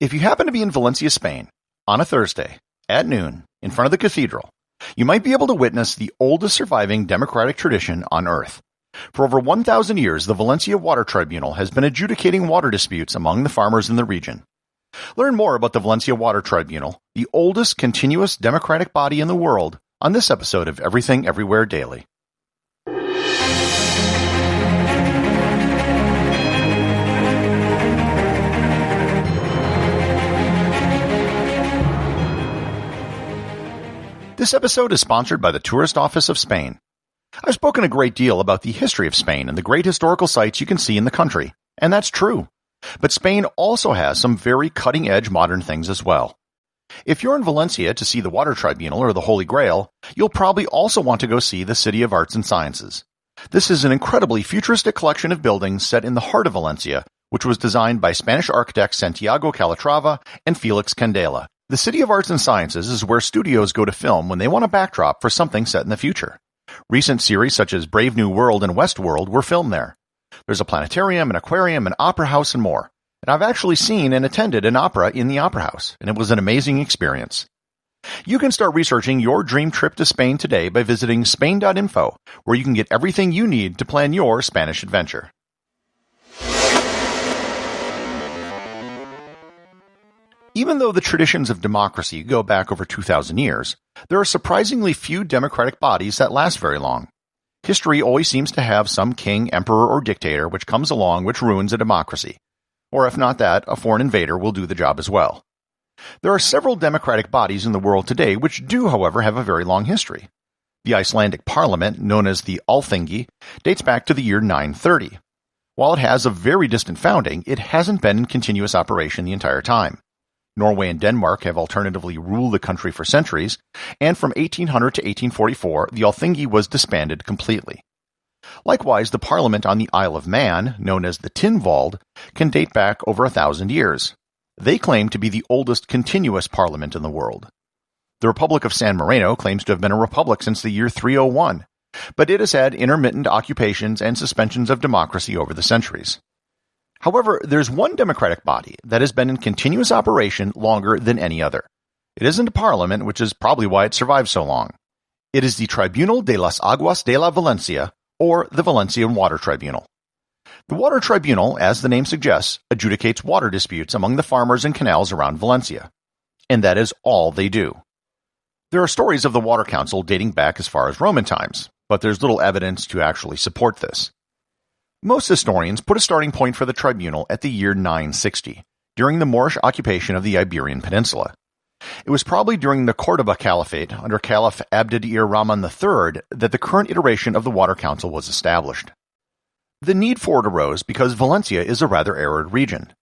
If you happen to be in Valencia, Spain, on a Thursday, at noon, in front of the cathedral, you might be able to witness the oldest surviving democratic tradition on Earth. For over 1,000 years, the Valencia Water Tribunal has been adjudicating water disputes among the farmers in the region. Learn more about the Valencia Water Tribunal, the oldest continuous democratic body in the world, on this episode of Everything Everywhere Daily. This episode is sponsored by the Tourist Office of Spain. I've spoken a great deal about the history of Spain and the great historical sites you can see in the country, and that's true. But Spain also has some very cutting-edge modern things as well. If you're in Valencia to see the Water Tribunal or the Holy Grail, you'll probably also want to go see the City of Arts and Sciences. This is an incredibly futuristic collection of buildings set in the heart of Valencia, which was designed by Spanish architects Santiago Calatrava and Felix Candela. The City of Arts and Sciences is where studios go to film when they want a backdrop for something set in the future. Recent series such as Brave New World and Westworld were filmed there. There's a planetarium, an aquarium, an opera house, and more. And I've actually seen and attended an opera in the opera house, and it was an amazing experience. You can start researching your dream trip to Spain today by visiting Spain.info, where you can get everything you need to plan your Spanish adventure. Even though the traditions of democracy go back over 2,000 years, there are surprisingly few democratic bodies that last very long. History always seems to have some king, emperor, or dictator which comes along which ruins a democracy. Or if not that, a foreign invader will do the job as well. There are several democratic bodies in the world today which do, however, have a very long history. The Icelandic parliament, known as the Alþingi, dates back to the year 930. While it has a very distant founding, it hasn't been in continuous operation the entire time. Norway and Denmark have alternatively ruled the country for centuries, and from 1800 to 1844, the Alþingi was disbanded completely. Likewise, the parliament on the Isle of Man, known as the Tinwald, can date back over 1,000 years. They claim to be the oldest continuous parliament in the world. The Republic of San Marino claims to have been a republic since the year 301, but it has had intermittent occupations and suspensions of democracy over the centuries. However, there's one democratic body that has been in continuous operation longer than any other. It isn't a parliament, which is probably why it survived so long. It is the Tribunal de las Aguas de la Valencia, or the Valencia Water Tribunal. The Water Tribunal, as the name suggests, adjudicates water disputes among the farmers and canals around Valencia. And that is all they do. There are stories of the Water Council dating back as far as Roman times, but there's little evidence to actually support this. Most historians put a starting point for the tribunal at the year 960, during the Moorish occupation of the Iberian Peninsula. It was probably during the Cordoba Caliphate under Caliph Abd-ir-Rahman III that the current iteration of the Water Council was established. The need for it arose because Valencia is a rather arid region.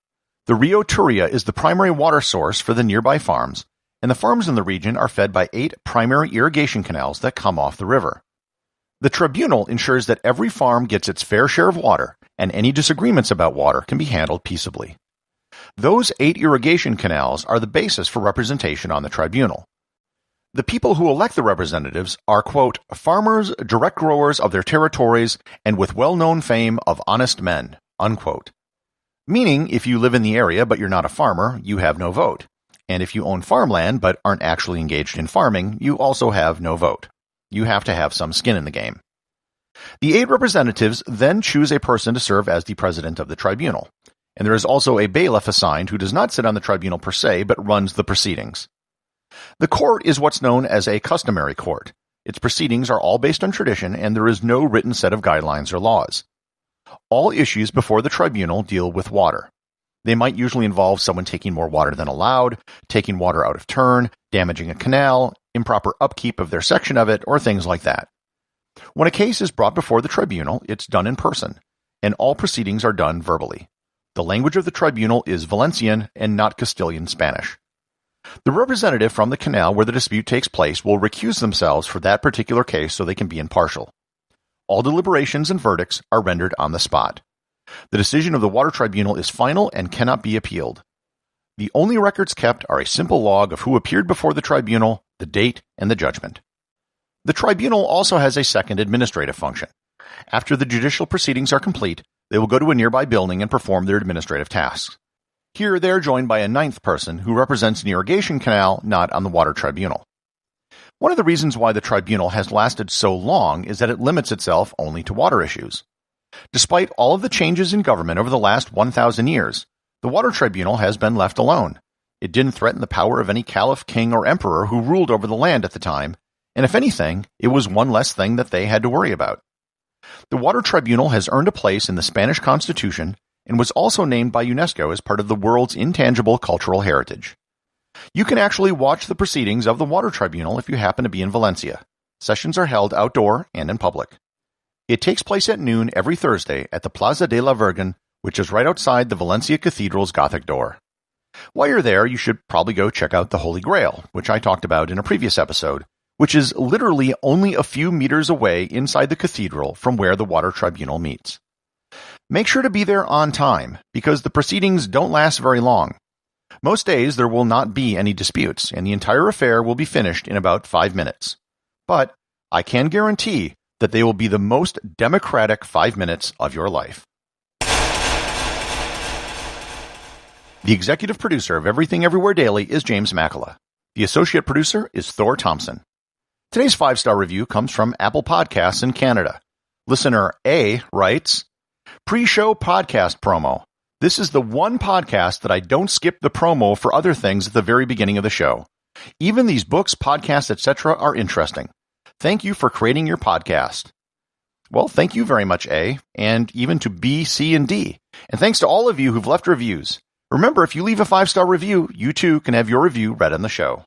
The Rio Turia is the primary water source for the nearby farms, and the farms in the region are fed by 8 primary irrigation canals that come off the river. The tribunal ensures that every farm gets its fair share of water, and any disagreements about water can be handled peaceably. Those 8 irrigation canals are the basis for representation on the tribunal. The people who elect the representatives are, quote, farmers, direct growers of their territories, and with well-known fame of honest men, unquote. Meaning, if you live in the area but you're not a farmer, you have no vote. And if you own farmland but aren't actually engaged in farming, you also have no vote. You have to have some skin in the game. The 8 representatives then choose a person to serve as the president of the tribunal, and there is also a bailiff assigned who does not sit on the tribunal per se, but runs the proceedings. The court is what's known as a customary court. Its proceedings are all based on tradition, and there is no written set of guidelines or laws. All issues before the tribunal deal with water. They might usually involve someone taking more water than allowed, taking water out of turn, damaging a canal, improper upkeep of their section of it, or things like that. When a case is brought before the tribunal, it's done in person, and all proceedings are done verbally. The language of the tribunal is Valencian and not Castilian Spanish. The representative from the canal where the dispute takes place will recuse themselves for that particular case so they can be impartial. All deliberations and verdicts are rendered on the spot. The decision of the Water Tribunal is final and cannot be appealed. The only records kept are a simple log of who appeared before the tribunal, the date, and the judgment. The tribunal also has a second administrative function. After the judicial proceedings are complete, they will go to a nearby building and perform their administrative tasks. Here they are joined by a ninth person who represents an irrigation canal not on the water tribunal. One of the reasons why the tribunal has lasted so long is that it limits itself only to water issues. Despite all of the changes in government over the last 1,000 years, the water tribunal has been left alone. It didn't threaten the power of any caliph, king, or emperor who ruled over the land at the time, and if anything, it was one less thing that they had to worry about. The water tribunal has earned a place in the Spanish Constitution and was also named by UNESCO as part of the world's intangible cultural heritage. You can actually watch the proceedings of the water tribunal if you happen to be in Valencia. Sessions are held outdoor and in public. It takes place at noon every Thursday at the Plaza de la Virgen, which is right outside the Valencia Cathedral's Gothic door. While you're there, you should probably go check out the Holy Grail, which I talked about in a previous episode, which is literally only a few meters away inside the cathedral from where the water tribunal meets. Make sure to be there on time, because the proceedings don't last very long. Most days there will not be any disputes, and the entire affair will be finished in about 5 minutes. But I can guarantee that they will be the most democratic 5 minutes of your life. The executive producer of Everything Everywhere Daily is James Makkyla. The associate producer is Thor Thomsen. Today's 5-star review comes from Apple Podcasts in Canada. Listener A writes, "Pre-show podcast promo. This is the one podcast that I don't skip the promo for other things at the very beginning of the show. Even these books, podcasts, etc. are interesting. Thank you for creating your podcast." Well, thank you very much, A, and even to B, C, and D. And thanks to all of you who've left reviews. Remember, if you leave a 5-star review, you too can have your review read on the show.